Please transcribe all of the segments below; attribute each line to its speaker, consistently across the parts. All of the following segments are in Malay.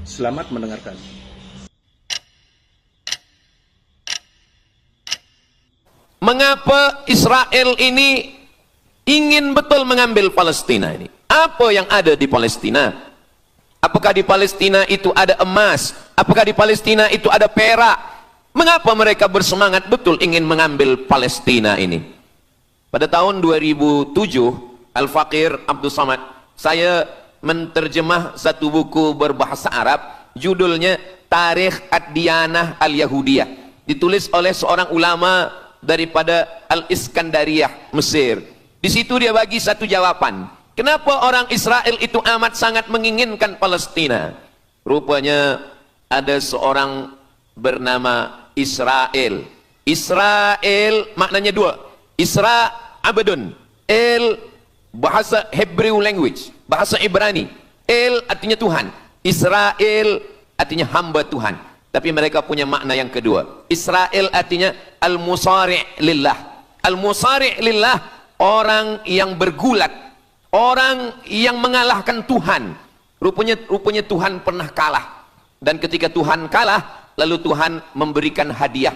Speaker 1: Selamat mendengarkan.
Speaker 2: Mengapa Israel ini ingin betul mengambil Palestina ini? Apa yang ada di Palestina? Apakah di Palestina itu ada emas? Apakah di Palestina itu ada perak? Mengapa mereka bersemangat betul ingin mengambil Palestina ini? Pada tahun 2007, Al-Faqir Abdul Samad, saya menterjemah satu buku berbahasa Arab, judulnya Tarikh Ad-Diyanah Al-Yahudiyah, ditulis oleh seorang ulama daripada Al-Iskandariyah, Mesir. Di situ dia bagi satu jawaban. Kenapa orang Israel itu amat sangat menginginkan Palestina? Rupanya ada seorang bernama Israel. Israel maknanya dua. Isra abdun. El bahasa Hebrew language, bahasa Ibrani. El artinya Tuhan. Israel artinya hamba Tuhan. Tapi mereka punya makna yang kedua. Israel artinya al-musari' lillah. Al-musari' lillah, orang yang bergulat, orang yang mengalahkan Tuhan. Rupanya Tuhan pernah kalah. Dan ketika Tuhan kalah, lalu Tuhan memberikan hadiah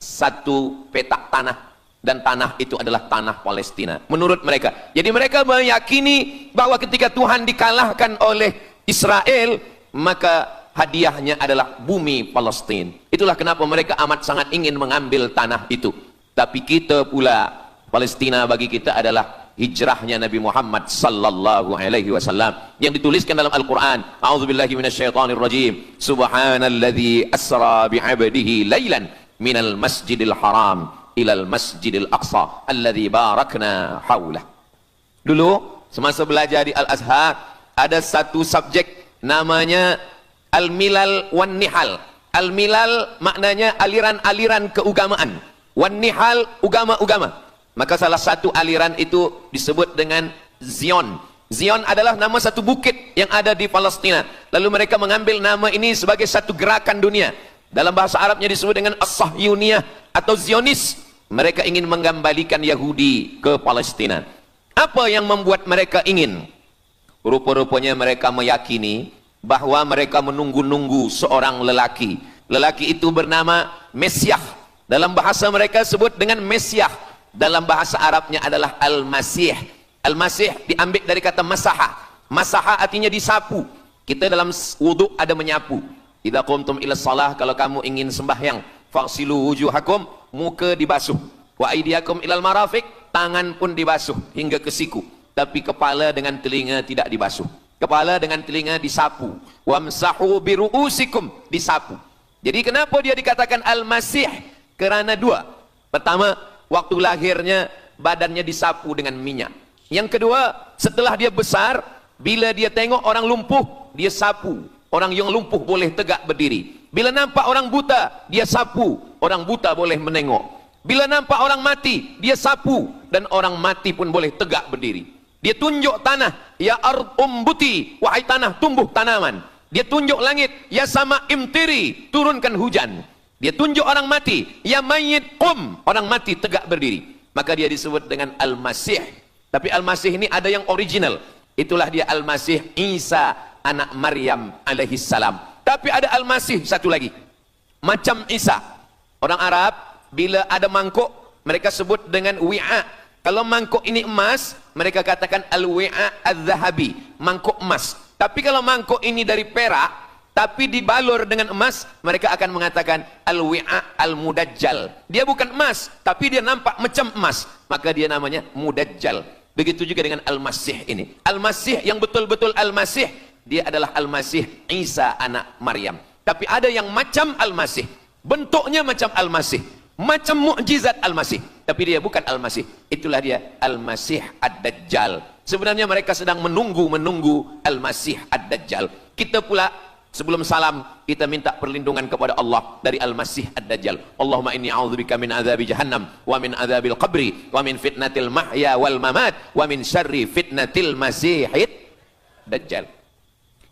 Speaker 2: satu petak tanah. Dan tanah itu adalah tanah Palestina menurut mereka. Jadi mereka meyakini bahwa ketika Tuhan dikalahkan oleh Israel, maka hadiahnya adalah bumi Palestina. Itulah kenapa mereka amat sangat ingin mengambil tanah itu. Tapi kita pula, Palestina bagi kita adalah hijrahnya Nabi Muhammad sallallahu alaihi wasallam yang dituliskan dalam Al-Qur'an. A'udzubillahi minasyaitonirrajim. Subhanalladzi asra bi'abdihi lailan minal masjidil haram ilal masjidil aqsa alladzi barakna haulah. Dulu semasa belajar di Al-Azhar ada satu subjek namanya Al-Milal wan Nihal. Al-Milal maknanya aliran-aliran keagamaan, wan Nihal agama-agama. Maka salah satu aliran itu disebut dengan Zion. Zion adalah nama satu bukit yang ada di Palestina. Lalu mereka mengambil nama ini sebagai satu gerakan dunia. Dalam bahasa Arabnya disebut dengan As-Sahyuniyah atau Zionis. Mereka ingin mengembalikan Yahudi ke Palestina. Apa yang membuat mereka ingin? Rupa-rupanya mereka meyakini bahwa mereka menunggu-nunggu seorang lelaki. Lelaki itu bernama Mesyah. Dalam bahasa mereka sebut dengan Mesyah. Dalam bahasa Arabnya adalah Al-Masih. Al-Masih diambil dari kata masaha. Masaha artinya disapu. Kita dalam wudhu ada menyapu. Idza qumtum ila shalah, kalau kamu ingin sembahyang, faghsilu wujuhakum, muka dibasuh, wa aydiyakum ilal marafiq, tangan pun dibasuh hingga ke siku, tapi kepala dengan telinga tidak dibasuh. Kepala dengan telinga disapu. Wamsahu biru'usikum, disapu. Jadi kenapa dia dikatakan Al-Masih? Kerana dua. Pertama, waktu lahirnya badannya disapu dengan minyak. Yang kedua, setelah dia besar, bila dia tengok orang lumpuh, dia sapu. Orang yang lumpuh boleh tegak berdiri. Bila nampak orang buta, dia sapu. Orang buta boleh menengok. Bila nampak orang mati, dia sapu. Dan orang mati pun boleh tegak berdiri. Dia tunjuk tanah, ya ard umbuti, wahai tanah tumbuh tanaman. Dia tunjuk langit, ya sama imtiri, turunkan hujan. Dia tunjuk orang mati, ya mayyit qum, orang mati tegak berdiri. Maka dia disebut dengan Al-Masih. Tapi Al-Masih ini ada yang original. Itulah dia Al-Masih Isa anak Maryam alaihi salam. Tapi ada Al-Masih satu lagi, macam Isa. Orang Arab bila ada mangkuk, mereka sebut dengan wi'a. Kalau mangkuk ini emas, mereka katakan al-wi'a al-zahabi, mangkuk emas. Tapi kalau mangkuk ini dari perak, tapi dibalur dengan emas, mereka akan mengatakan al-wi'a al-mudajjal. Dia bukan emas, tapi dia nampak macam emas, maka dia namanya mudajjal. Begitu juga dengan Al-Masih ini. Al-Masih yang betul-betul Al-Masih, dia adalah Al-Masih Isa anak Maryam. Tapi ada yang macam Al-Masih, bentuknya macam Al-Masih, macam mukjizat Al-Masih, tapi dia bukan Al-Masih. Itulah dia Al-Masih Ad-Dajjal. Sebenarnya mereka sedang menunggu Al-Masih Ad-Dajjal. Kita pula sebelum salam, kita minta perlindungan kepada Allah dari Al-Masih Ad-Dajjal. Allahumma inni a'udzubika min azabi jahannam, wa min azabil qabri, wa min fitnatil mahya wal mamat, wa min syarri fitnatil masihid Dajjal.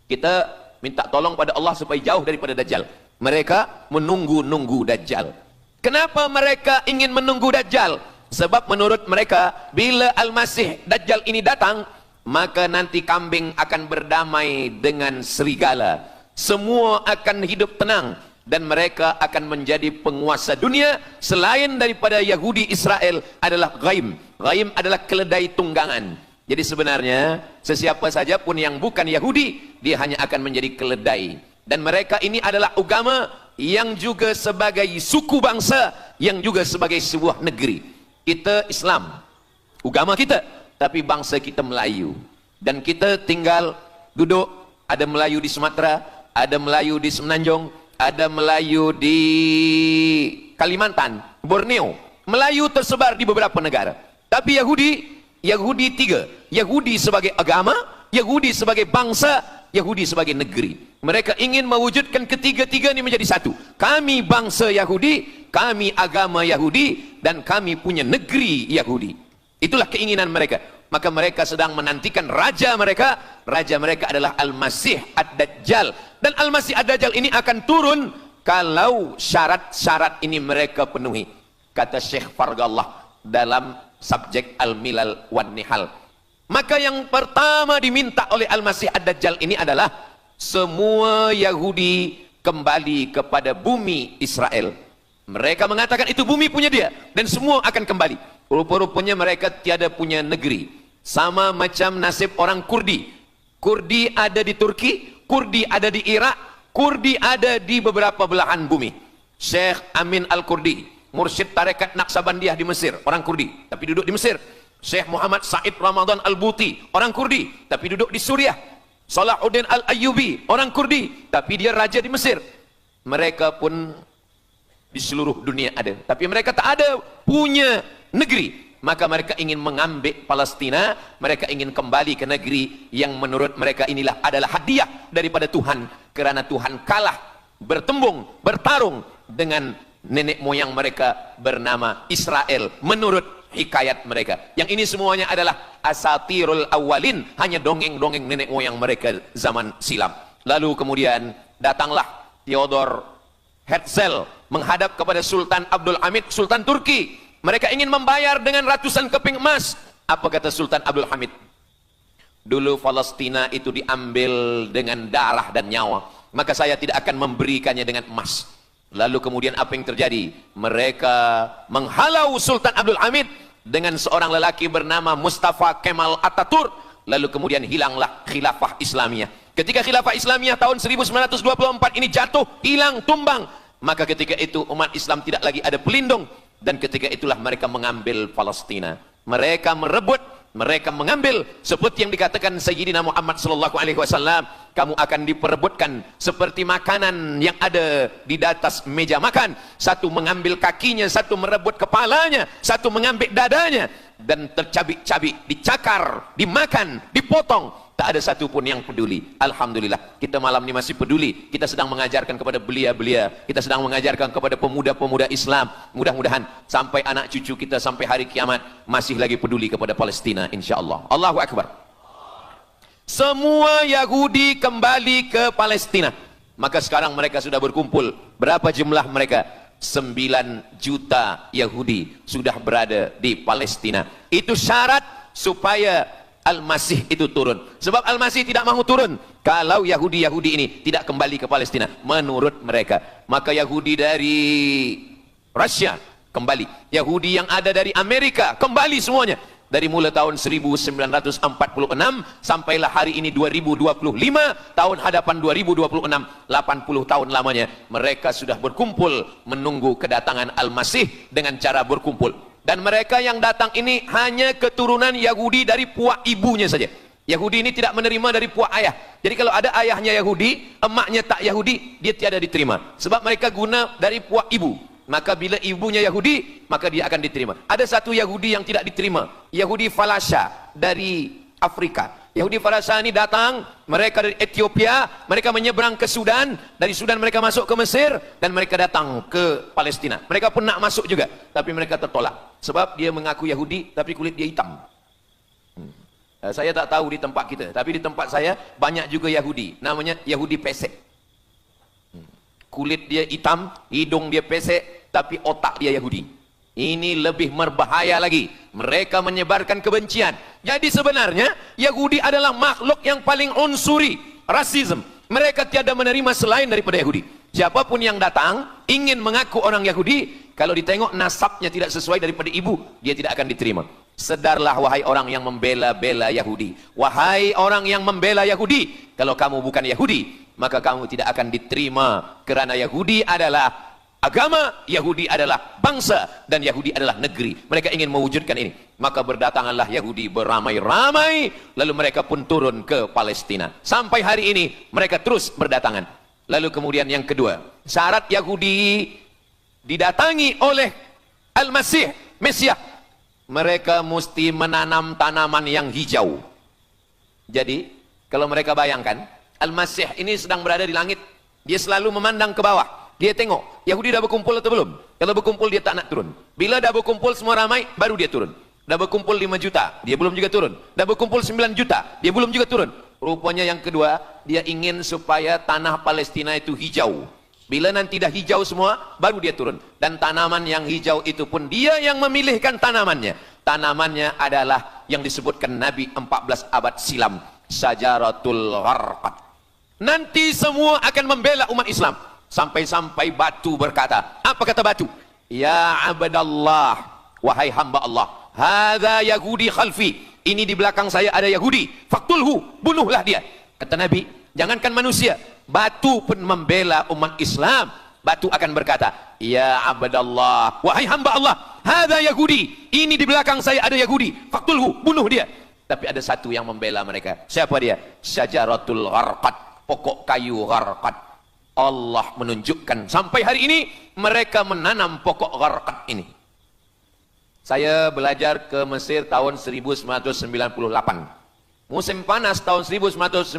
Speaker 2: Kita minta tolong pada Allah supaya jauh daripada Dajjal. Mereka menunggu-nunggu Dajjal. Kenapa mereka ingin menunggu Dajjal? Sebab menurut mereka, bila Al-Masih Dajjal ini datang, maka nanti kambing akan berdamai dengan serigala. semua akan hidup tenang dan mereka akan menjadi penguasa dunia. Selain daripada Yahudi Israel adalah ghaim. Ghaim adalah keledai tunggangan. Jadi sebenarnya sesiapa saja pun yang bukan Yahudi, dia hanya akan menjadi keledai. Dan mereka ini adalah agama yang juga sebagai suku bangsa, yang juga sebagai sebuah negeri. Kita Islam, agama kita, tapi bangsa kita Melayu. Dan kita tinggal duduk, ada Melayu di Sumatera, ada Melayu di Semenanjung, ada Melayu di Kalimantan, Borneo. Melayu tersebar di beberapa negara. Tapi Yahudi tiga. Yahudi sebagai agama, Yahudi sebagai bangsa, Yahudi sebagai negeri. Mereka ingin mewujudkan ketiga-tiga ini menjadi satu. Kami bangsa Yahudi, kami agama Yahudi, dan kami punya negeri Yahudi. Itulah keinginan mereka. Maka mereka sedang menantikan raja mereka. Raja mereka adalah Al-Masih Ad-Dajjal. Dan Al-Masih Ad-Dajjal ini akan turun kalau syarat-syarat ini mereka penuhi. Kata Syekh Fargallah dalam subjek Al-Milal wan Nihal. Maka yang pertama diminta oleh Al-Masih Ad-Dajjal ini adalah semua Yahudi kembali kepada bumi Israel. Mereka mengatakan itu bumi punya dia dan semua akan kembali. Rupa-rupanya mereka tiada punya negeri. Sama macam nasib orang Kurdi. Kurdi ada di Turki, Kurdi ada di Irak, Kurdi ada di beberapa belahan bumi. Syekh Amin Al-Kurdi, mursyid tarekat Naqsabandiyah di Mesir, orang Kurdi, tapi duduk di Mesir. Syekh Muhammad Said Ramadan Al-Buti, orang Kurdi, tapi duduk di Suriah. Salahuddin Al-Ayyubi, orang Kurdi, tapi dia raja di Mesir. Mereka pun di seluruh dunia ada, tapi mereka tak ada punya negeri. Maka mereka ingin mengambil Palestina, mereka ingin kembali ke negeri yang menurut mereka inilah adalah hadiah daripada Tuhan, kerana Tuhan kalah bertembung, bertarung dengan nenek moyang mereka bernama Israel menurut hikayat mereka. Yang ini semuanya adalah asatirul awalin, hanya dongeng-dongeng nenek moyang mereka zaman silam. Lalu kemudian datanglah Theodor Herzl menghadap kepada Sultan Abdul Hamid, Sultan Turki. Mereka ingin membayar dengan ratusan keping emas. Apa kata Sultan Abdul Hamid? Dulu Palestina itu diambil dengan darah dan nyawa, maka saya tidak akan memberikannya dengan emas. Lalu kemudian apa yang terjadi? Mereka menghalau Sultan Abdul Hamid dengan seorang lelaki bernama Mustafa Kemal Ataturk. Lalu kemudian hilanglah khilafah Islamiyah. Ketika khilafah Islamiyah tahun 1924 ini jatuh, hilang, tumbang, maka ketika itu umat Islam tidak lagi ada pelindung. Dan ketika itulah mereka mengambil Palestina. Mereka merebut, mereka mengambil, seperti yang dikatakan Sayyidina Muhammad sallallahu alaihi wasallam, kamu akan diperebutkan seperti makanan yang ada di atas meja makan. Satu mengambil kakinya, satu merebut kepalanya, satu mengambil dadanya, dan tercabik-cabik, dicakar, dimakan, dipotong. Tak ada satu pun yang peduli. Alhamdulillah, kita malam ini masih peduli. Kita sedang mengajarkan kepada belia-belia, kita sedang mengajarkan kepada pemuda-pemuda Islam. Mudah-mudahan sampai anak cucu kita sampai hari kiamat masih lagi peduli kepada Palestina, insyaAllah. Allahu Akbar. Semua Yahudi kembali ke Palestina. Maka sekarang mereka sudah berkumpul. Berapa jumlah mereka? 9 juta Yahudi sudah berada di Palestina. Itu syarat supaya Al-Masih itu turun. Sebab Al-Masih tidak mahu turun kalau Yahudi-Yahudi ini tidak kembali ke Palestina menurut mereka. Maka Yahudi dari Rusia kembali, Yahudi yang ada dari Amerika kembali semuanya. Dari mulai tahun 1946 sampailah hari ini 2025, tahun hadapan 2026, 80 tahun lamanya mereka sudah berkumpul menunggu kedatangan Al-Masih dengan cara berkumpul. Dan mereka yang datang ini hanya keturunan Yahudi dari puak ibunya saja. Yahudi ini tidak menerima dari puak ayah. Jadi kalau ada ayahnya Yahudi, emaknya tak Yahudi, dia tiada diterima. Sebab mereka guna dari puak ibu. Maka bila ibunya Yahudi, maka dia akan diterima. Ada satu Yahudi yang tidak diterima, Yahudi Falasha dari Afrika. Yahudi Falasha ini datang, mereka dari Ethiopia, mereka menyeberang ke Sudan, dari Sudan mereka masuk ke Mesir, dan mereka datang ke Palestina. Mereka pun nak masuk juga, tapi mereka tertolak. Sebab dia mengaku Yahudi, tapi kulit dia hitam. Saya tak tahu di tempat kita, tapi di tempat saya banyak juga Yahudi, namanya Yahudi pesek. Kulit dia hitam, hidung dia pesek, tapi otak dia Yahudi. Ini lebih berbahaya lagi. Mereka menyebarkan kebencian. Jadi sebenarnya Yahudi adalah makhluk yang paling unsuri, rasisme. mereka tiada menerima selain daripada Yahudi. Siapapun yang datang ingin mengaku orang Yahudi, kalau ditengok nasabnya tidak sesuai daripada ibu, dia tidak akan diterima. Sedarlah wahai orang yang membela-bela Yahudi, wahai orang yang membela Yahudi, kalau kamu bukan Yahudi maka kamu tidak akan diterima, kerana Yahudi adalah agama, Yahudi adalah bangsa, dan Yahudi adalah negeri. Mereka ingin mewujudkan ini. Maka berdatanganlah Yahudi beramai-ramai, lalu mereka pun turun ke Palestina. Sampai hari ini mereka terus berdatangan. Lalu kemudian yang kedua, syarat Yahudi didatangi oleh Al-Masih, Mesias, mereka mesti menanam tanaman yang hijau. Jadi kalau mereka bayangkan, Al-Masih ini sedang berada di langit, dia selalu memandang ke bawah. Dia tengok, Yahudi dah berkumpul atau belum? Kalau berkumpul dia tak nak turun. Bila dah berkumpul semua ramai, baru dia turun. Dah berkumpul 5 juta, dia belum juga turun. Dah berkumpul 9 juta, dia belum juga turun. Rupanya yang kedua, dia ingin supaya tanah Palestina itu hijau. Bila nanti dah hijau semua, baru dia turun. Dan tanaman yang hijau itu pun dia yang memilihkan tanamannya. Tanamannya adalah yang disebutkan Nabi 14 abad silam, Syajaratul Gharqad. Nanti semua akan membela umat Islam. Sampai-sampai batu berkata, apa kata batu? Ya abdallah, wahai hamba Allah, hadza Yahudi khalfi, ini di belakang saya ada Yahudi, faktulhu, bunuhlah dia. Kata Nabi, jangankan manusia, batu pun membela umat Islam. Batu akan berkata, ya abdallah, wahai hamba Allah, hadza Yahudi, ini di belakang saya ada Yahudi, faktulhu, bunuh dia. Tapi ada satu yang membela mereka. Siapa dia? Syajaratul Gharqad, pokok kayu Gharqad. Allah menunjukkan sampai hari ini mereka menanam pokok Gharqad ini. Saya belajar ke Mesir tahun 1998. Musim panas tahun 1999,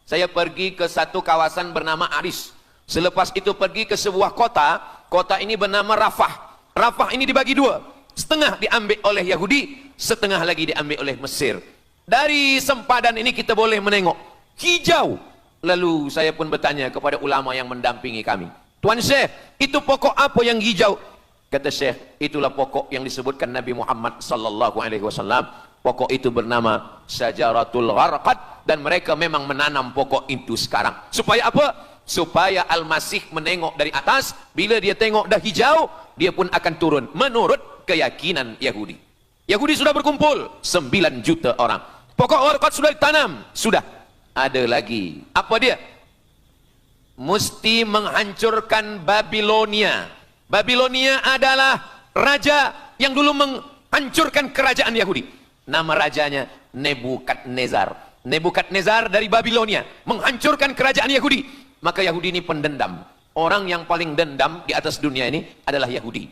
Speaker 2: saya pergi ke satu kawasan bernama Aris. Selepas itu pergi ke sebuah kota, kota ini bernama Rafah. Rafah ini dibagi dua, setengah diambil oleh Yahudi, setengah lagi diambil oleh Mesir. Dari sempadan ini kita boleh menengok hijau. Lalu saya pun bertanya kepada ulama yang mendampingi kami, Tuan Syekh, itu pokok apa yang hijau? Kata Syekh, itulah pokok yang disebutkan Nabi Muhammad sallallahu alaihi wasallam. Pokok itu bernama Syajaratul Gharqad, dan mereka memang menanam pokok itu sekarang. Supaya apa? Supaya Al-Masih menengok dari atas, bila dia tengok dah hijau, dia pun akan turun menurut keyakinan Yahudi. Yahudi sudah berkumpul 9 juta orang. Pokok Gharqad sudah ditanam, sudah. Ada lagi, apa dia? Mesti menghancurkan Babilonia. Babilonia adalah raja yang dulu menghancurkan kerajaan Yahudi. Nama rajanya Nebukadnezar. Nebukadnezar dari Babilonia menghancurkan kerajaan Yahudi. Maka Yahudi ini pendendam. Orang yang paling dendam di atas dunia ini adalah Yahudi.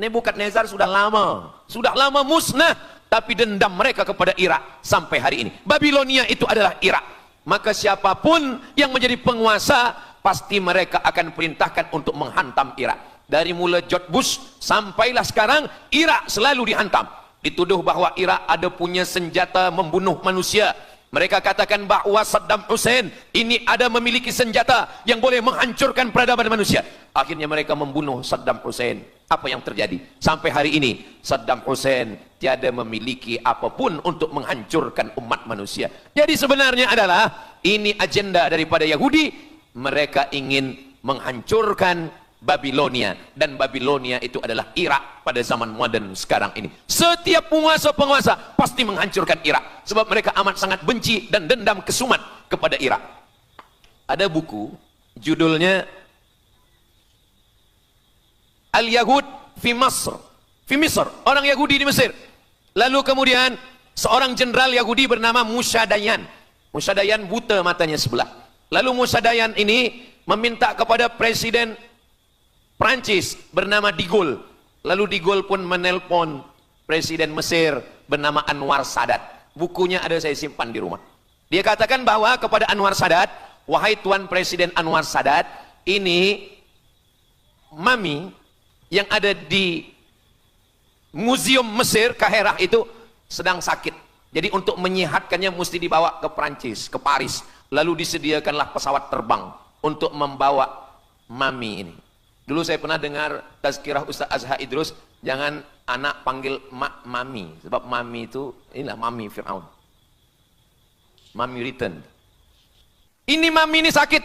Speaker 2: Nebukadnezar sudah lama musnah. Tapi dendam mereka kepada Irak sampai hari ini. Babilonia itu adalah Irak. Maka siapapun yang menjadi penguasa, pasti mereka akan perintahkan untuk menghantam Irak. Dari mula George Bush sampailah sekarang, Irak selalu dihantam. Dituduh bahwa Irak ada punya senjata membunuh manusia. Mereka katakan bahwa Saddam Hussein ini ada memiliki senjata yang boleh menghancurkan peradaban manusia. Akhirnya mereka membunuh Saddam Hussein. Apa yang terjadi? Sampai hari ini Saddam Hussein tiada memiliki apapun untuk menghancurkan umat manusia. Jadi sebenarnya adalah ini agenda daripada Yahudi. Mereka ingin menghancurkan Babilonia, dan Babilonia itu adalah Irak pada zaman modern sekarang ini. Setiap penguasa-penguasa pasti menghancurkan Irak, sebab mereka amat sangat benci dan dendam kesumat kepada Irak. Ada buku judulnya Al-Yahud fi Masr, orang Yahudi di Mesir. Lalu kemudian seorang jenderal Yahudi bernama Musa Dayan. Musa Dayan buta matanya sebelah. Lalu Musa Dayan ini meminta kepada Presiden Prancis bernama De Gaulle. Lalu De Gaulle pun menelpon Presiden Mesir bernama Anwar Sadat. Bukunya ada, saya simpan di rumah. Dia katakan bahwa kepada Anwar Sadat, wahai Tuan Presiden Anwar Sadat, ini mami yang ada di Museum Mesir Kaherah itu sedang sakit. Jadi untuk menyehatkannya mesti dibawa ke Prancis, ke Paris. Lalu disediakanlah pesawat terbang untuk membawa mami ini. Dulu saya pernah dengar tazkirah Ustaz Azhar Idrus, jangan anak panggil mak mami, sebab mami itu inilah mami Fir'aun. Mami return. Ini mami ini sakit,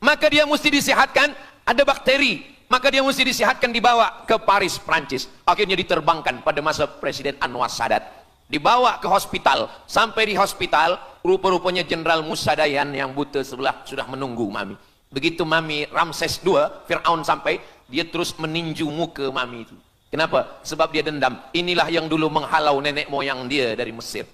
Speaker 2: maka dia mesti disehatkan, ada bakteri, maka dia mesti disehatkan, dibawa ke Paris, Prancis. Akhirnya diterbangkan pada masa Presiden Anwar Sadat. Dibawa ke hospital, sampai di hospital, rupa-rupanya Jenderal Musa Dayan yang buta sebelah sudah menunggu mami. Begitu mami Ramses II, Fir'aun sampai, dia terus meninju muka mami itu. Kenapa? Sebab dia dendam. Inilah yang dulu menghalau nenek moyang dia dari Mesir.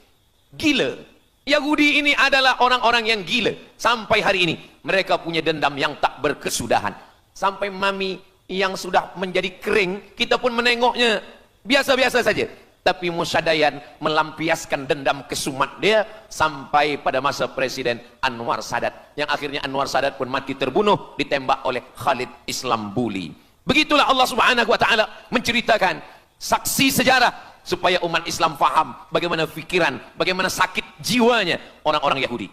Speaker 2: Gila. Yahudi ini adalah orang-orang yang gila. Sampai hari ini mereka punya dendam yang tak berkesudahan. Sampai mami yang sudah menjadi kering, kita pun menengoknya biasa-biasa saja. Tapi Musa Dayan melampiaskan dendam kesumat dia sampai pada masa Presiden Anwar Sadat, yang akhirnya Anwar Sadat pun mati terbunuh ditembak oleh Khalid Islambuli. Begitulah Allah Subhanahu wa taala menceritakan saksi sejarah supaya umat Islam faham bagaimana pikiran, bagaimana sakit jiwanya orang-orang Yahudi.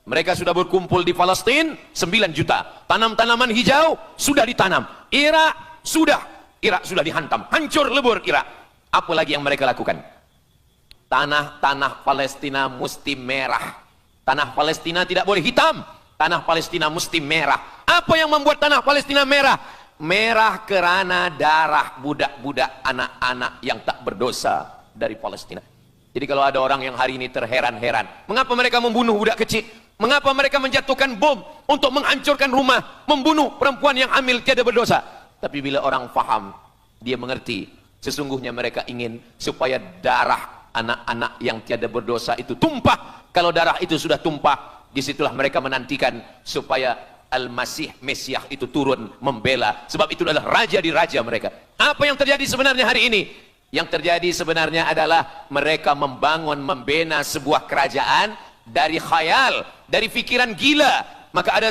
Speaker 2: Mereka sudah berkumpul di Palestina 9 juta. Tanam-tanaman hijau sudah ditanam. Irak sudah dihantam. Hancur lebur Irak. Apa lagi yang mereka lakukan? Tanah Palestina mesti merah. Tanah Palestina tidak boleh hitam. Tanah Palestina mesti merah. Apa yang membuat tanah Palestina merah? Merah kerana darah budak-budak, anak-anak yang tak berdosa dari Palestina. Jadi kalau ada orang yang hari ini terheran-heran, mengapa mereka membunuh budak kecil? Mengapa mereka menjatuhkan bom untuk menghancurkan rumah, membunuh perempuan yang hamil tiada berdosa? Tapi bila orang faham, dia mengerti, sesungguhnya mereka ingin supaya darah anak-anak yang tiada berdosa itu tumpah. Kalau darah itu sudah tumpah, disitulah mereka menantikan supaya Al-Masih, Mesiah itu turun membela. Sebab itu adalah raja di raja mereka. Apa yang terjadi sebenarnya hari ini? Yang terjadi sebenarnya adalah mereka membangun, membina sebuah kerajaan dari khayal, dari fikiran gila. Maka ada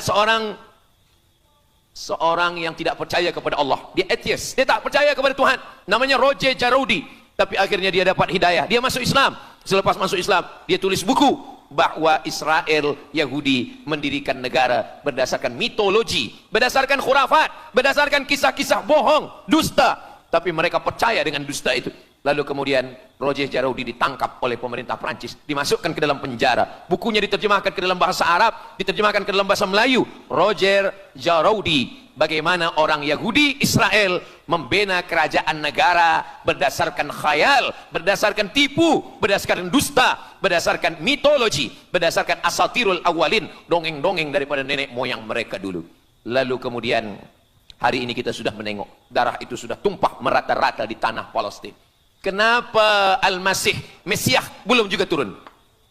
Speaker 2: seorang yang tidak percaya kepada Allah. Dia atheist, dia tak percaya kepada Tuhan. Namanya Roger Jaroudi. Tapi akhirnya dia dapat hidayah. Dia masuk Islam. Selepas masuk Islam, dia tulis buku bahwa Israel, Yahudi mendirikan negara berdasarkan mitologi, berdasarkan khurafat, berdasarkan kisah-kisah bohong, dusta. Tapi mereka percaya dengan dusta itu. Lalu kemudian Roger Jaroudi ditangkap oleh pemerintah Prancis, dimasukkan ke dalam penjara. Bukunya diterjemahkan ke dalam bahasa Arab, diterjemahkan ke dalam bahasa Melayu. Roger Jaroudi, bagaimana orang Yahudi Israel membina kerajaan negara berdasarkan khayal, berdasarkan tipu, berdasarkan dusta, berdasarkan mitologi, berdasarkan asatirul awalin, dongeng-dongeng daripada nenek moyang mereka dulu. Lalu kemudian hari ini kita sudah menengok darah itu sudah tumpah merata-rata di tanah Palestina. Kenapa Al-Masih, Mesiah belum juga turun?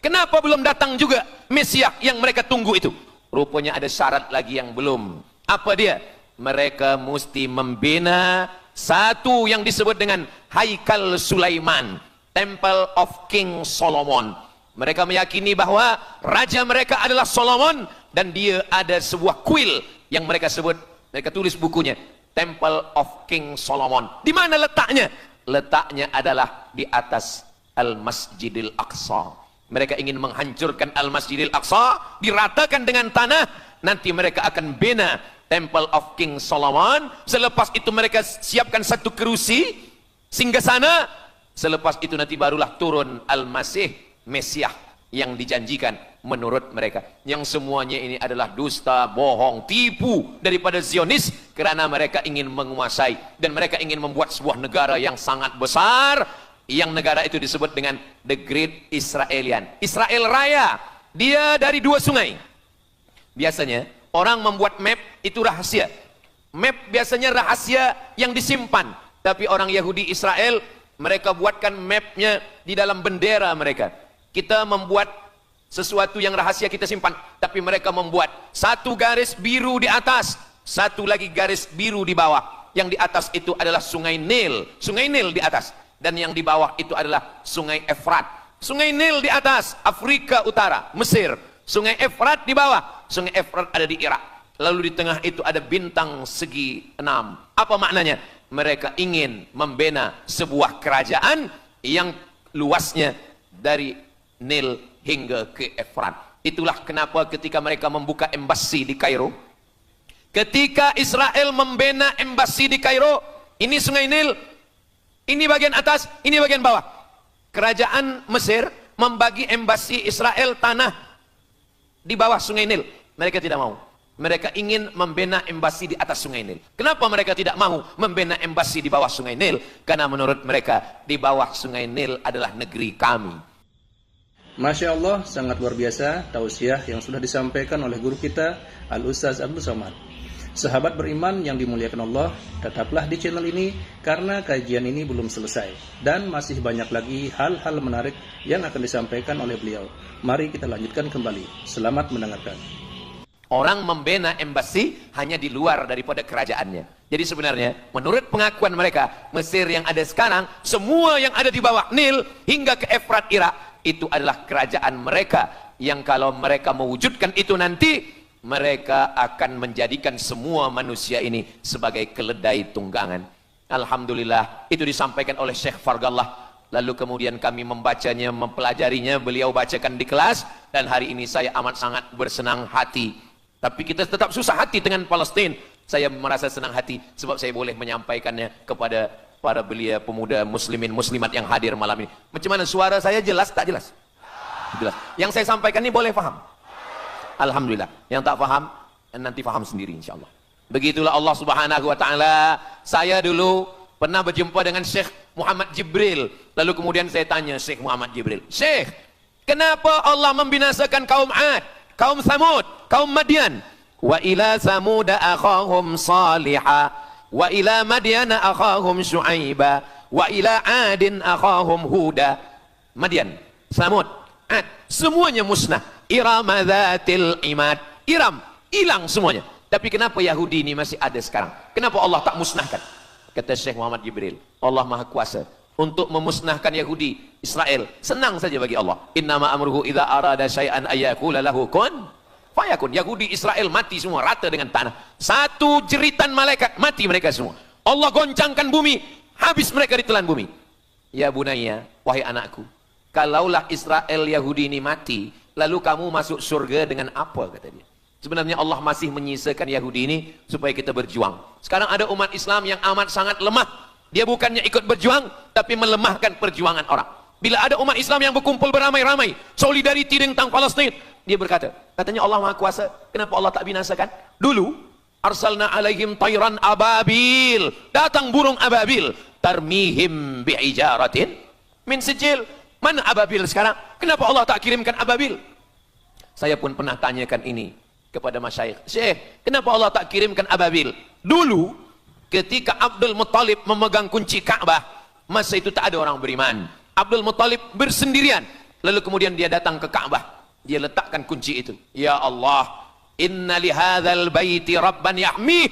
Speaker 2: Kenapa belum datang juga Mesiah yang mereka tunggu itu? Rupanya ada syarat lagi yang belum. Apa dia? Mereka mesti membina satu yang disebut dengan Haikal Sulaiman, Temple of King Solomon. Mereka meyakini bahwa raja mereka adalah Solomon, dan dia ada sebuah kuil yang mereka sebut, mereka tulis bukunya, Temple of King Solomon. Di mana letaknya? Letaknya adalah di atas Al-Masjidil Aqsa. Mereka ingin menghancurkan Al-Masjidil Aqsa, diratakan dengan tanah. Nanti mereka akan bina Temple of King Solomon. Selepas itu mereka siapkan satu kerusi singgasana. Selepas itu nanti barulah turun Al-Masih, Mesiah yang dijanjikan menurut mereka. Yang semuanya ini adalah dusta, bohong, tipu daripada Zionis, kerana mereka ingin menguasai dan mereka ingin membuat sebuah negara yang sangat besar, yang negara itu disebut dengan The Great Israelian, Israel Raya. Dia dari 2 sungai. Biasanya orang membuat map itu rahasia. Map biasanya rahasia yang disimpan. Tapi orang Yahudi Israel, mereka buatkan mapnya di dalam bendera mereka. Kita membuat sesuatu yang rahasia kita simpan, tapi mereka membuat satu garis biru di atas, satu lagi garis biru di bawah. Yang di atas itu adalah sungai Nil di atas, dan yang di bawah itu adalah sungai Efrat. Sungai Nil di atas, Afrika Utara, Mesir. Sungai Efrat di bawah, sungai Efrat ada di Irak. Lalu di tengah itu ada bintang segi 6. Apa maknanya? Mereka ingin membina sebuah kerajaan yang luasnya dari Nil hingga ke Efrat. Itulah kenapa ketika mereka membuka embasi di Kairo, ketika Israel membina embasi di Kairo, ini sungai Nil, ini bagian atas, ini bagian bawah. Kerajaan Mesir membagi embasi Israel tanah di bawah sungai Nil. Mereka tidak mau. Mereka ingin membina embasi di atas Sungai Nil. Kenapa mereka tidak mau membina embasi di bawah Sungai Nil? Karena menurut mereka di bawah Sungai Nil adalah negeri kami.
Speaker 1: Masya Allah, sangat luar biasa tausiah yang sudah disampaikan oleh guru kita Al-Ustaz Abdul Somad. Sahabat beriman yang dimuliakan Allah, tetaplah di channel ini karena kajian ini belum selesai dan masih banyak lagi hal-hal menarik yang akan disampaikan oleh beliau. Mari kita lanjutkan kembali. Selamat mendengarkan.
Speaker 2: Orang membina embasi hanya di luar daripada kerajaannya. Jadi sebenarnya menurut pengakuan mereka, Mesir yang ada sekarang, semua yang ada di bawah Nil hingga ke Efrat Irak, itu adalah kerajaan mereka, yang kalau mereka mewujudkan itu nanti, mereka akan menjadikan semua manusia ini sebagai keledai tunggangan. Alhamdulillah, itu disampaikan oleh Syekh Fargallah. Lalu kemudian kami membacanya, mempelajarinya, beliau bacakan di kelas, dan hari ini saya amat sangat bersenang hati. Tapi kita tetap susah hati dengan Palestina. Saya merasa senang hati sebab saya boleh menyampaikannya kepada para belia pemuda muslimin muslimat yang hadir malam ini. Macam mana suara saya, jelas tak jelas? Jelas. Yang saya sampaikan ini boleh faham? Alhamdulillah. Yang tak faham nanti faham sendiri insyaallah. Begitulah Allah Subhanahu wa taala. Saya dulu pernah berjumpa dengan Syekh Muhammad Jibril. Lalu kemudian saya tanya Syekh Muhammad Jibril, "Syekh, kenapa Allah membinasakan kaum Ad, kaum Samud, kaum Madian? Wa ila Samud akhahum Salihah, wa ila Madian akhahum Syuaiba, wa ila Adin akhahum Huda." Madian, Samud, Ad, semuanya musnah. Iram dzatil imad. Iram, hilang semuanya. Tapi kenapa Yahudi ini masih ada sekarang? Kenapa Allah tak musnahkan? Kata Syekh Muhammad Jibril, Allah Maha Kuasa untuk memusnahkan Yahudi, Israel. Senang saja bagi Allah. Innama amruhu idza arada syai'an ayyaqula lahu kun fayakun. Yahudi Israel mati semua rata dengan tanah. Satu jeritan malaikat mati mereka semua. Allah goncangkan bumi, habis mereka ditelan bumi. Ya bunayya, wahai anakku, kalaulah Israel Yahudi ini mati, lalu kamu masuk surga dengan apa, kata dia. Sebenarnya Allah masih menyisakan Yahudi ini supaya kita berjuang. Sekarang ada umat Islam yang amat sangat lemah. Dia bukannya ikut berjuang, tapi melemahkan perjuangan orang. Bila ada umat Islam yang berkumpul beramai-ramai, solidariti tentang Palestin, dia berkata, katanya Allah Maha Kuasa, kenapa Allah tak binasakan? Dulu, arsalna alaihim tayran ababil, datang burung ababil, tarmihim bi'ijaratin min sijil. Mana ababil sekarang? Kenapa Allah tak kirimkan ababil? Saya pun pernah tanyakan ini kepada masyayikh. Syekh, kenapa Allah tak kirimkan ababil? Dulu, ketika Abdul Muttalib memegang kunci Ka'bah, masa itu tak ada orang beriman. Abdul Muttalib bersendirian. Lalu kemudian dia datang ke Ka'bah. Dia letakkan kunci itu. Ya Allah, inna lihadzal baiti rabban yahmih.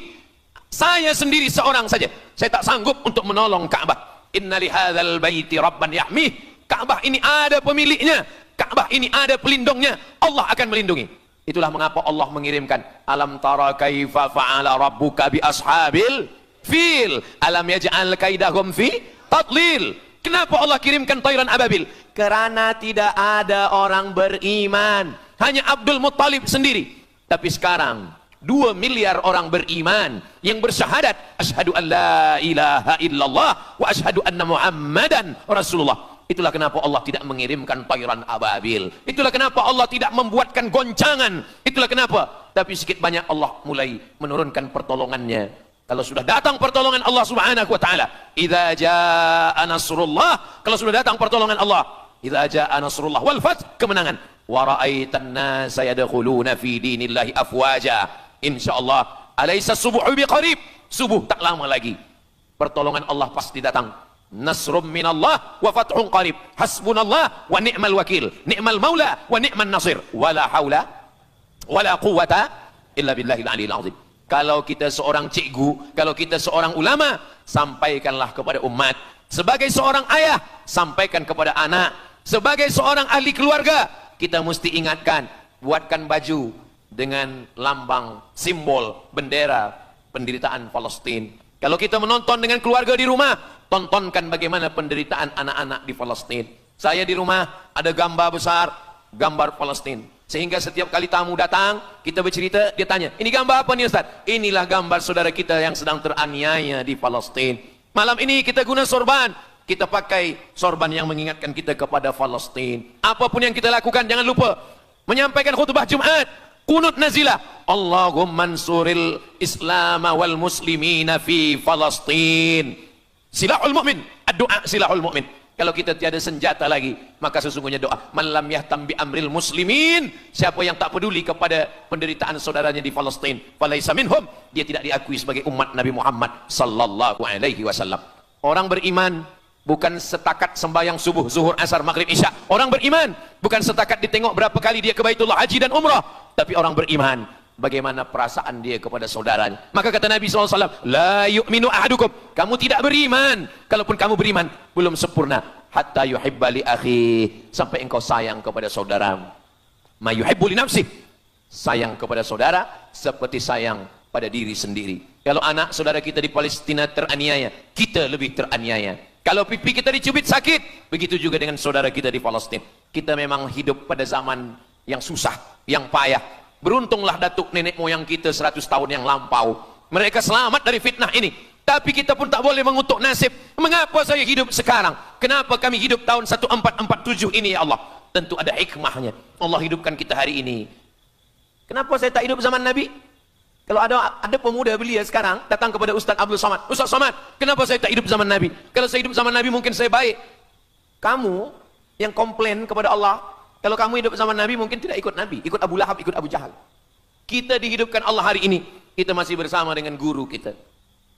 Speaker 2: Saya sendiri seorang saja. Saya tak sanggup untuk menolong Ka'bah. Inna lihadzal baiti rabban yahmih. Ka'bah ini ada pemiliknya, Ka'bah ini ada pelindungnya, Allah akan melindungi. Itulah mengapa Allah mengirimkan alam tara kaifa fa'ala rabbuka bi ashabil fil alam yaj'al kaidahum fi tadlil. Kenapa Allah kirimkan tayran ababil? Karena tidak ada orang beriman, hanya Abdul Muttalib sendiri. Tapi sekarang 2 miliar orang beriman yang bersyahadat asyhadu an la ilaha illallah wa asyhadu anna muhammadan rasulullah. Itulah kenapa Allah tidak mengirimkan tayran ababil. Itulah kenapa Allah tidak membuatkan goncangan. Itulah kenapa. Tapi sedikit banyak Allah mulai menurunkan pertolongannya. Kalau sudah datang pertolongan Allah Subhanahu wa taala, idza jaa nasrullah, kalau sudah datang pertolongan Allah, idza jaa nasrullah wal fath, kemenangan. Wa ra'aitan nasa yadkhuluna fi dinillahi afwaja. Insyaallah, alaysa subuhu biqarib. Subuh tak lama lagi. Pertolongan Allah pasti datang. Nasrum minallah wa fathun qarib. Hasbunallah wa ni'mal wakil. Ni'mal maula wa ni'man nasir. Wala haula wala quwata illa billahil aliyil azim. Kalau kita seorang cikgu, kalau kita seorang ulama, sampaikanlah kepada umat. Sebagai seorang ayah, sampaikan kepada anak. Sebagai seorang ahli keluarga, kita mesti ingatkan, buatkan baju dengan lambang, simbol, bendera penderitaan Palestina. Kalau kita menonton dengan keluarga di rumah, tontonkan bagaimana penderitaan anak-anak di Palestina. Saya di rumah ada gambar besar, gambar Palestina. Sehingga setiap kali tamu datang, kita bercerita, dia tanya, ini gambar apa nih Ustaz? Inilah gambar saudara kita yang sedang teraniaya di Palestina. Malam ini kita guna sorban, kita pakai sorban yang mengingatkan kita kepada Palestina. Apapun yang kita lakukan, jangan lupa menyampaikan khutbah Jumat, Kunut nazilah, Allahumma ansuril Islam wal muslimina fi Palestin. Silahul mu'min, doa silahul mu'min. Kalau kita tiada senjata lagi, maka sesungguhnya doa. Man lam yahtam bi amril muslimin, siapa yang tak peduli kepada penderitaan saudaranya di Palestin, falaisa minhum, dia tidak diakui sebagai umat Nabi Muhammad sallallahu alaihi wasallam. Orang beriman bukan setakat sembahyang subuh, zuhur, asar, maghrib, isya. Orang beriman bukan setakat ditengok berapa kali dia ke Baitullah haji dan umrah, tapi orang beriman bagaimana perasaan dia kepada saudaranya. Maka kata Nabi SAW, la yu'minu ahadukum, kamu tidak beriman, kalaupun kamu beriman belum sempurna, hatta yuhibba li akhi, sampai engkau sayang kepada saudaramu. Ma yuhibbu li nafsih, sayang kepada saudara seperti sayang pada diri sendiri. Kalau anak saudara kita di Palestina teraniaya, kita lebih teraniaya. Kalau pipi kita dicubit sakit, begitu juga dengan saudara kita di Palestina. Kita memang hidup pada zaman yang susah, yang payah. Beruntunglah datuk nenek moyang kita 100 tahun yang lampau, mereka selamat dari fitnah ini. Tapi kita pun tak boleh mengutuk nasib. Mengapa saya hidup sekarang? Kenapa kami hidup tahun 1447 ini ya Allah? Tentu ada hikmahnya. Allah hidupkan kita hari ini. Kenapa saya tak hidup zaman Nabi? Kalau ada pemuda belia sekarang datang kepada Ustaz Abdul Somad, Ustaz Somad, kenapa saya tak hidup zaman Nabi? Kalau saya hidup zaman Nabi mungkin saya baik. Kamu yang komplain kepada Allah, kalau kamu hidup zaman Nabi mungkin tidak ikut Nabi, ikut Abu Lahab, ikut Abu Jahal. Kita dihidupkan Allah hari ini, kita masih bersama dengan guru kita,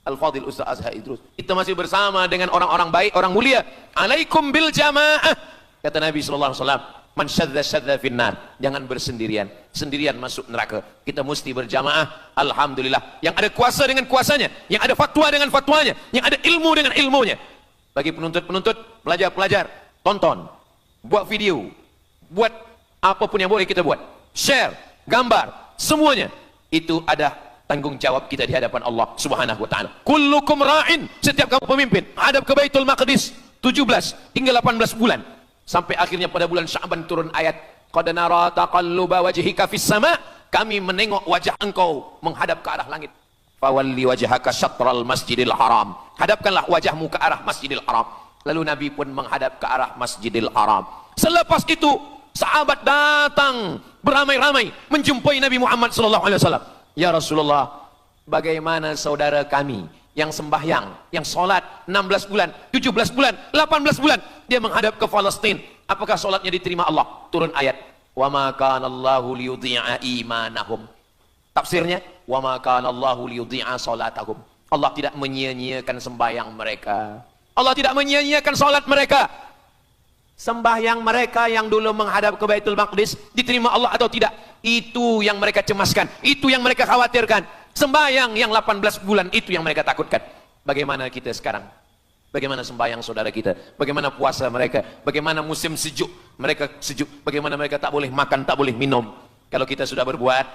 Speaker 2: Al-Fadhil Ustaz Azhar Idrus. Kita masih bersama dengan orang-orang baik, orang mulia. Alaikum bil jamaah, kata Nabi SAW. Man syadza syadza finnar, jangan bersendirian, sendirian masuk neraka. Kita mesti berjamaah. Alhamdulillah, yang ada kuasa dengan kuasanya, yang ada fatwa dengan fatwanya, yang ada ilmu dengan ilmunya. Bagi penuntut-penuntut, pelajar-pelajar, tonton, buat video, buat apapun yang boleh kita buat, share, gambar, semuanya itu ada tanggung jawab kita di hadapan Allah Subhanahu wa taala. Kullukum ra'in, setiap kamu pemimpin, hadap ke Baitul Maqdis 17 hingga 18 bulan. Sampai akhirnya pada bulan Sya'ban turun ayat, qad nara taqalluba wajhika fis sama', kami menengok wajah engkau menghadap ke arah langit. Fawalli wajhaka syatral masjidil haram, hadapkanlah wajahmu ke arah Masjidil Haram. Lalu Nabi pun menghadap ke arah Masjidil Haram. Selepas itu sahabat datang beramai-ramai menjumpai Nabi Muhammad SAW. Ya Rasulullah, bagaimana saudara kami yang sembahyang, yang sholat 16 bulan, 17 bulan, 18 bulan, dia menghadap ke Palestina, apakah sholatnya diterima Allah? Turun ayat, wa ma kana Allahu liyudhi'a imanahum. Tafsirnya, wa ma kana Allahu liyudhi'a sholatahum. Allah tidak menyia-nyiakan sembahyang mereka, Allah tidak menyia-nyiakan sholat mereka. Sembahyang mereka yang dulu menghadap ke Baitul Maqdis diterima Allah atau tidak, itu yang mereka cemaskan, itu yang mereka khawatirkan. Sembahyang yang 18 bulan itu yang mereka takutkan. Bagaimana kita sekarang? Bagaimana sembahyang saudara kita? Bagaimana puasa mereka? Bagaimana musim sejuk? Mereka sejuk. Bagaimana mereka tak boleh makan, tak boleh minum? Kalau kita sudah berbuat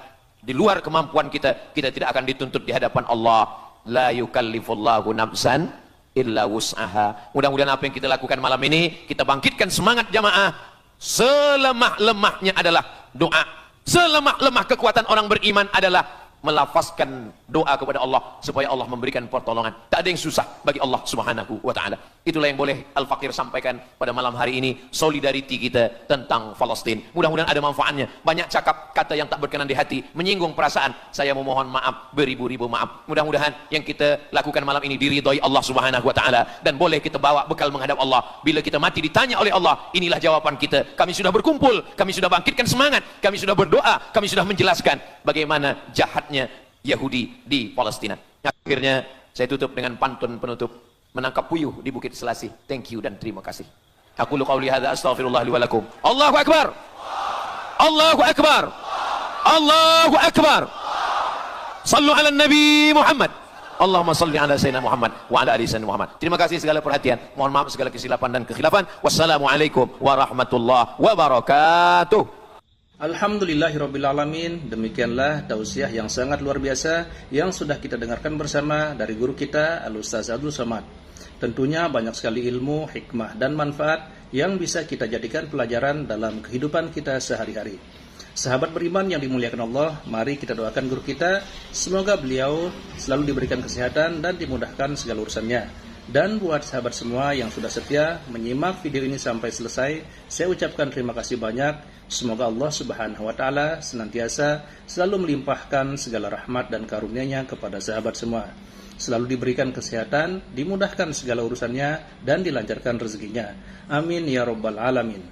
Speaker 2: di luar kemampuan kita, kita tidak akan dituntut di hadapan Allah. La yukallifullahu nafsan illa wus'aha. Mudah-mudahan apa yang kita lakukan malam ini, kita bangkitkan semangat jamaah. Selemah-lemahnya adalah doa. Selemah-lemah kekuatan orang beriman adalah melafazkan doa kepada Allah supaya Allah memberikan pertolongan. Tak ada yang susah bagi Allah Subhanahu wa taala. Itulah yang boleh Al-Fakir sampaikan pada malam hari ini, solidariti kita tentang Palestina. Mudah-mudahan ada manfaatnya. Banyak cakap kata yang tak berkenan di hati, menyinggung perasaan, saya memohon maaf beribu-ribu maaf. Mudah-mudahan yang kita lakukan malam ini diridhoi Allah Subhanahu wa taala dan boleh kita bawa bekal menghadap Allah. Bila kita mati ditanya oleh Allah, inilah jawaban kita. Kami sudah berkumpul, kami sudah bangkitkan semangat, kami sudah berdoa, kami sudah menjelaskan bagaimana jahatnya Yahudi di Palestina. Akhirnya saya tutup dengan pantun penutup, menangkap puyuh di Bukit Selasih. Thank you dan terima kasih. Aku qauli hadza astaghfirullah li wa lakum. Allahu akbar. Allahu akbar. Allahu akbar. Sallu ala Nabi Muhammad. Allahumma salli ala Sayyidina Muhammad wa ala ali Sayyidina Muhammad. Terima kasih segala perhatian. Mohon maaf segala kesilapan dan kekhilafan. Wassalamualaikum warahmatullahi wabarakatuh.
Speaker 1: Alhamdulillahirrabbilalamin. Demikianlah tausiah yang sangat luar biasa yang sudah kita dengarkan bersama dari guru kita Al-Ustaz Abdul Somad. Tentunya banyak sekali ilmu, hikmah dan manfaat yang bisa kita jadikan pelajaran dalam kehidupan kita sehari-hari. Sahabat beriman yang dimuliakan Allah, mari kita doakan guru kita, semoga beliau selalu diberikan kesehatan dan dimudahkan segala urusannya. Dan buat sahabat semua yang sudah setia menyimak video ini sampai selesai, saya ucapkan terima kasih banyak. Semoga Allah Subhanahu wa Ta'ala senantiasa selalu melimpahkan segala rahmat dan karunia-Nya kepada sahabat semua. Selalu diberikan kesehatan, dimudahkan segala urusannya, dan dilancarkan rezekinya. Amin ya Rabbal Alamin.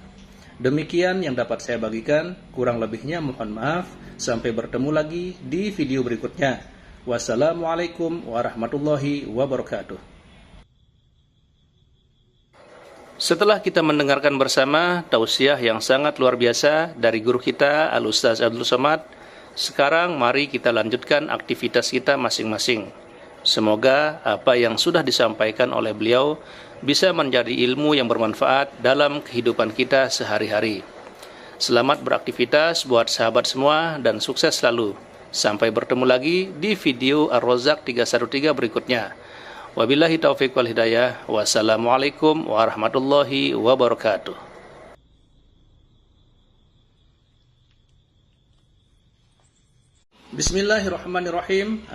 Speaker 1: Demikian yang dapat saya bagikan, kurang lebihnya mohon maaf. Sampai bertemu lagi di video berikutnya. Wassalamualaikum warahmatullahi wabarakatuh. Setelah kita mendengarkan bersama tausiah yang sangat luar biasa dari guru kita Al-Ustaz Abdul Somad, sekarang mari kita lanjutkan aktivitas kita masing-masing. Semoga apa yang sudah disampaikan oleh beliau bisa menjadi ilmu yang bermanfaat dalam kehidupan kita sehari-hari. Selamat beraktivitas buat sahabat semua dan sukses selalu. Sampai bertemu lagi di video Ar-Razzaq 313 berikutnya. Wabillahi taufiq wal hidayah. Wassalamualaikum warahmatullahi wabarakatuh. Bismillahirrahmanirrahim.